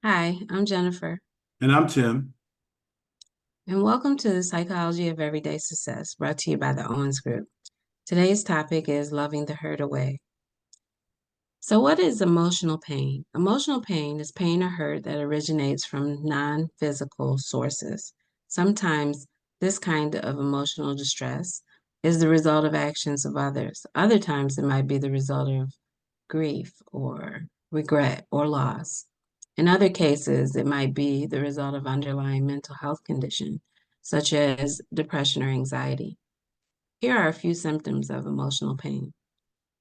Hi, I'm Jennifer, And I'm Tim. and welcome to the Psychology of Everyday Success, brought to you by the Owens Group. Today's topic is loving the hurt away. So, what is emotional pain? Emotional pain is pain or hurt that originates from non-physical sources. Sometimes this kind of emotional distress is the result of actions of others. Other times it might be the result of grief or regret or loss. In other cases, it might be the result of underlying mental health condition, such as depression or anxiety. Here are a few symptoms of emotional pain.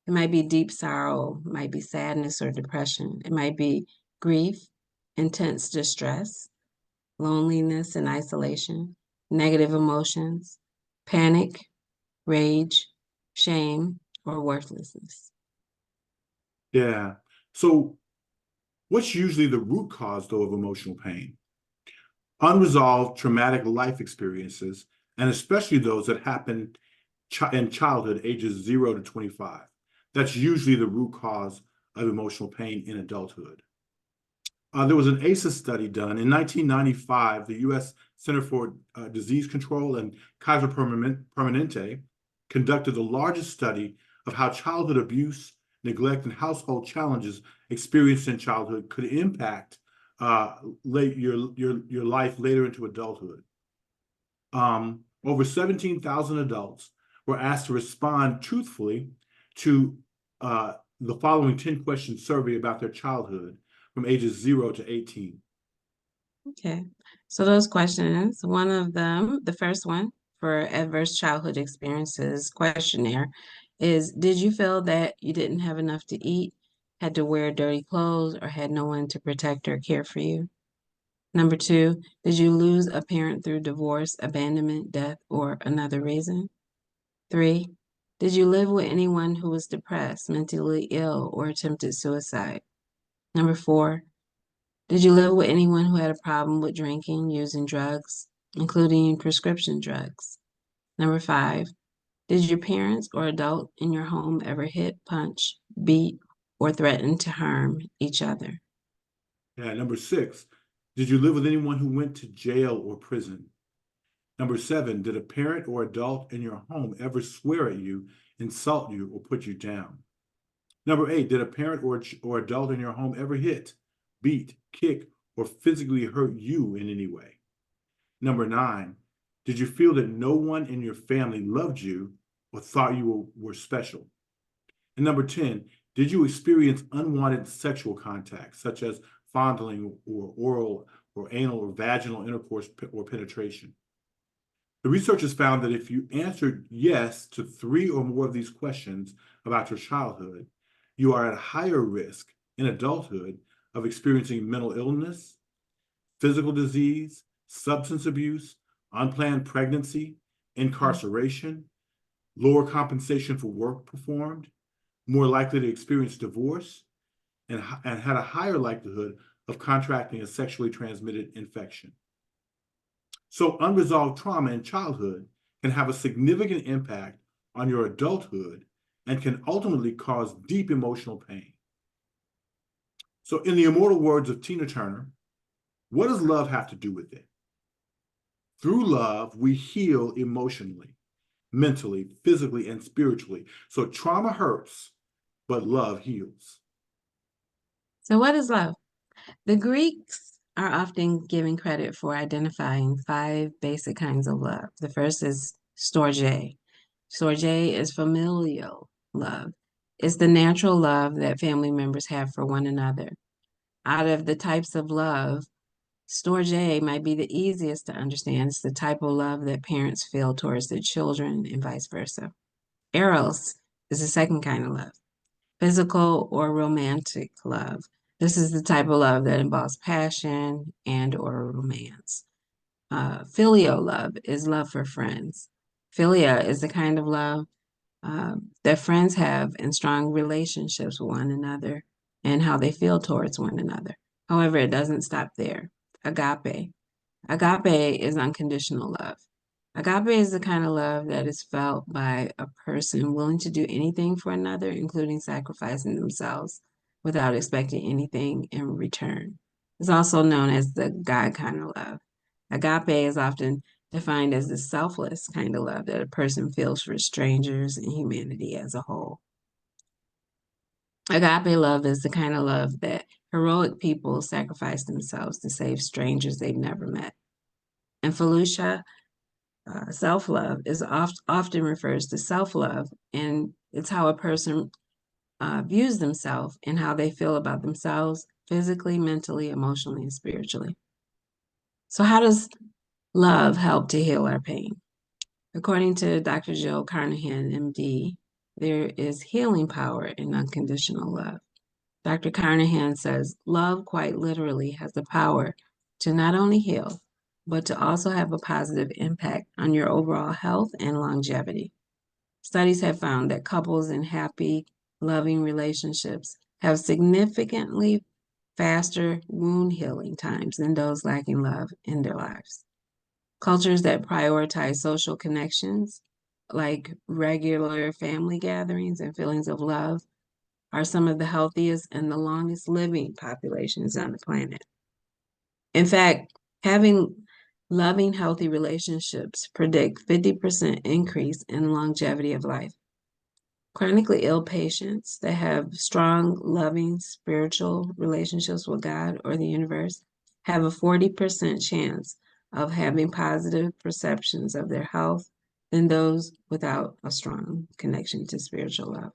It might be deep sorrow, might be sadness or depression. It might be grief, intense distress, loneliness and isolation, negative emotions, panic, rage, shame, or worthlessness. Yeah. So, what's usually the root cause, though, of emotional pain? Unresolved traumatic life experiences, and especially those that happen in childhood, ages 0 to 25. That's usually the root cause of emotional pain in adulthood. There was an ACEs study done in 1995. The U.S. Center for Disease Control and Kaiser Permanente conducted the largest study of how childhood abuse, neglect, and household challenges experienced in childhood could impact your life later into adulthood. Over 17,000 adults were asked to respond truthfully to the following 10-question survey about their childhood from ages 0 to 18. Okay. So those questions, one of them, the first one for adverse childhood experiences questionnaire is, did you feel that you didn't have enough to eat, had to wear dirty clothes, or had no one to protect or care for you? Number two, did you lose a parent through divorce, abandonment, death, or another reason? Three, did you live with anyone who was depressed, mentally ill, or attempted suicide? Number four, did you live with anyone who had a problem with drinking, using drugs, including prescription drugs? Number five, did your parents or adult in your home ever hit, punch, beat, or threaten to harm each other? Yeah, number 6, did you live with anyone who went to jail or prison? Number 7, did a parent or adult in your home ever swear at you, insult you, or put you down? Number 8, did a parent or adult in your home ever hit, beat, kick, or physically hurt you in any way? Number 9, did you feel that no one in your family loved you or thought you were special? And number 10, did you experience unwanted sexual contact, such as fondling or oral or anal or vaginal intercourse or penetration? The researchers found that if you answered yes to 3 or more of these questions about your childhood, you are at higher risk in adulthood of experiencing mental illness, physical disease, substance abuse, unplanned pregnancy, incarceration, lower compensation for work performed, more likely to experience divorce, and had a higher likelihood of contracting a sexually transmitted infection. So, unresolved trauma in childhood can have a significant impact on your adulthood and can ultimately cause deep emotional pain. So, in the immortal words of Tina Turner, what does love have to do with it? Through love, we heal emotionally, mentally, physically, and spiritually. So, trauma hurts, but love heals. So, what is love? The Greeks are often given credit for identifying five basic kinds of love. The first is storge. Storge is familial love. It's the natural love that family members have for one another. Out of the types of love, storge might be the easiest to understand. It's the type of love that parents feel towards their children and vice versa. Eros is the second kind of love, physical or romantic love. This is the type of love that involves passion and or romance. Filial love is love for friends. Philia is the kind of love that friends have in strong relationships with one another and how they feel towards one another. However, it doesn't stop there. Agape. Agape is unconditional love. Agape is the kind of love that is felt by a person willing to do anything for another, including sacrificing themselves without expecting anything in return. It's also known as the God kind of love. Agape is often defined as the selfless kind of love that a person feels for strangers and humanity as a whole. Agape love is the kind of love that heroic people sacrifice themselves to save strangers they've never met. And Felicia, self-love is often refers to self-love, and it's how a person views themselves and how they feel about themselves physically, mentally, emotionally, and spiritually. So how does love help to heal our pain? According to Dr. Joe Carnahan, MD, there is healing power in unconditional love. Dr. Carnahan says love quite literally has the power to not only heal, but to also have a positive impact on your overall health and longevity. Studies have found that couples in happy, loving relationships have significantly faster wound healing times than those lacking love in their lives. Cultures that prioritize social connections, like regular family gatherings and feelings of love, are some of the healthiest and the longest living populations on the planet. In fact, having loving, healthy relationships predict 50% increase in longevity of life. Chronically ill patients that have strong, loving, spiritual relationships with God or the universe have a 40% chance of having positive perceptions of their health than those without a strong connection to spiritual love.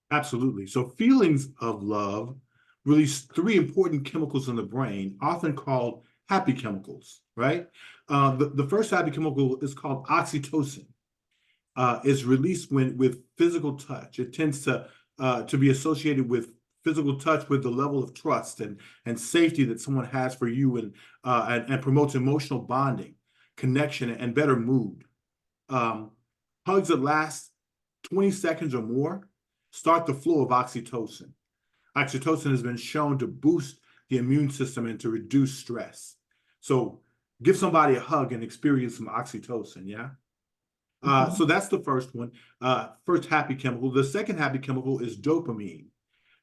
Absolutely. So feelings of love release three important chemicals in the brain, often called happy chemicals, right? The first happy chemical is called oxytocin. Is released when with physical touch. It tends to be associated with physical touch with the level of trust and safety that someone has for you and promotes emotional bonding, connection, and better mood. Um, Hugs that last 20 seconds or more start the flow of oxytocin. Oxytocin has been shown to boost the immune system and to reduce stress. So give somebody a hug and experience some oxytocin, yeah? Mhm. So that's the first one, first happy chemical. The second happy chemical is dopamine.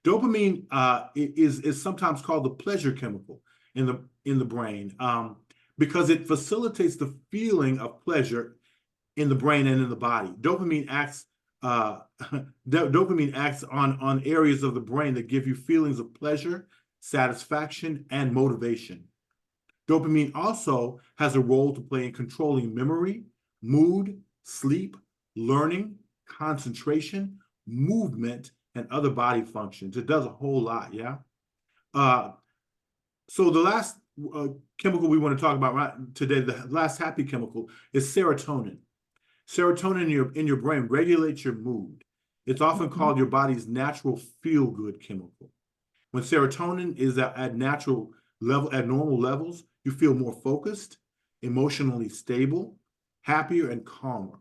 Dopamine is sometimes called the pleasure chemical in the brain because it facilitates the feeling of pleasure in the brain and in the body. Uh, dopamine acts on areas of the brain that give you feelings of pleasure, satisfaction, and motivation. Dopamine also has a role to play in controlling memory, mood, sleep, learning, concentration, movement, and other body functions. It does a whole lot, yeah? Uh, so the last chemical we want to talk about today, the last happy chemical, is serotonin. Serotonin in your brain regulates your mood. It's often Mhm. called your body's natural feel-good chemical. When serotonin is at natural level, at normal levels, you feel more focused, emotionally stable, happier, and calmer.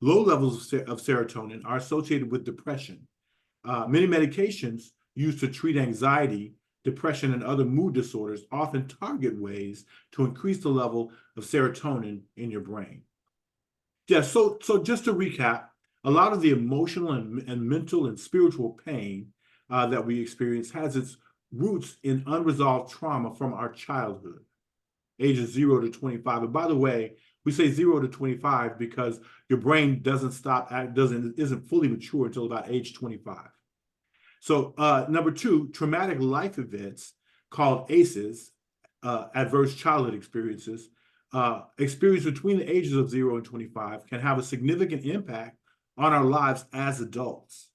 Low levels of serotonin are associated with depression. Many medications used to treat anxiety, depression, and other mood disorders often target ways to increase the level of serotonin in your brain. Yeah, so just to recap, a lot of the emotional and mental and spiritual pain that we experience has its roots in unresolved trauma from our childhood, ages 0 to 25. And by the way, we say 0 to 25 because your brain isn't fully mature until about age 25. So number two, traumatic life events called ACEs, adverse childhood experiences, experience between the ages of 0 and 25 can have a significant impact on our lives as adults.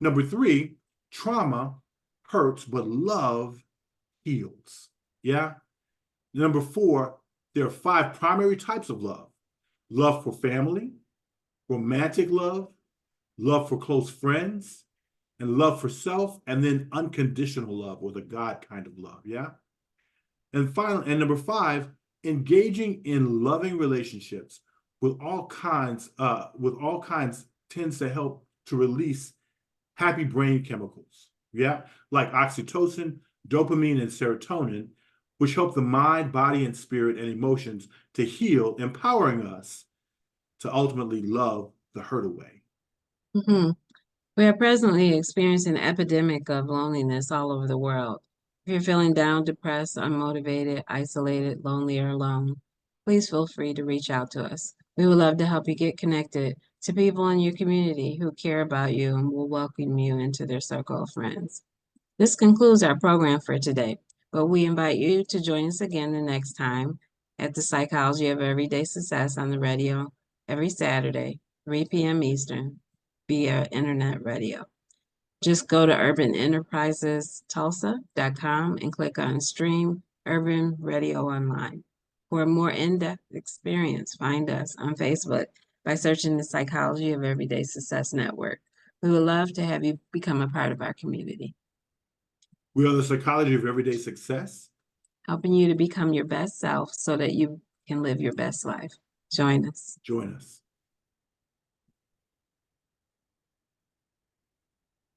Number three, trauma hurts, but love heals. Yeah. Number four, there are five primary types of love: love for family, romantic love, love for close friends, and love for self, and then unconditional love or the God kind of love. Yeah. And finally, and number five, engaging in loving relationships with all kinds tends to help to release happy brain chemicals. Yeah, like oxytocin, dopamine, and serotonin, which help the mind, body, and spirit and emotions to heal, empowering us to ultimately love the hurt away. Mhm. We are presently experiencing an epidemic of loneliness all over the world. If you're feeling down, depressed, unmotivated, isolated, lonely, or alone, please feel free to reach out to us. We would love to help you get connected to people in your community who care about you and will welcome you into their circle of friends. This concludes our program for today, but we invite you to join us again the next time at the Psychology of Everyday Success on the radio every Saturday, 3 p.m. Eastern, via internet radio. Just go to urbanenterprisestulsa.com and click on Stream Urban Radio Online. For a more in-depth experience, find us on Facebook by searching the Psychology of Everyday Success Network. We would love to have you become a part of our community, We are the Psychology of Everyday Success. helping you to become your best self so that you can live your best life. Join us. Join us.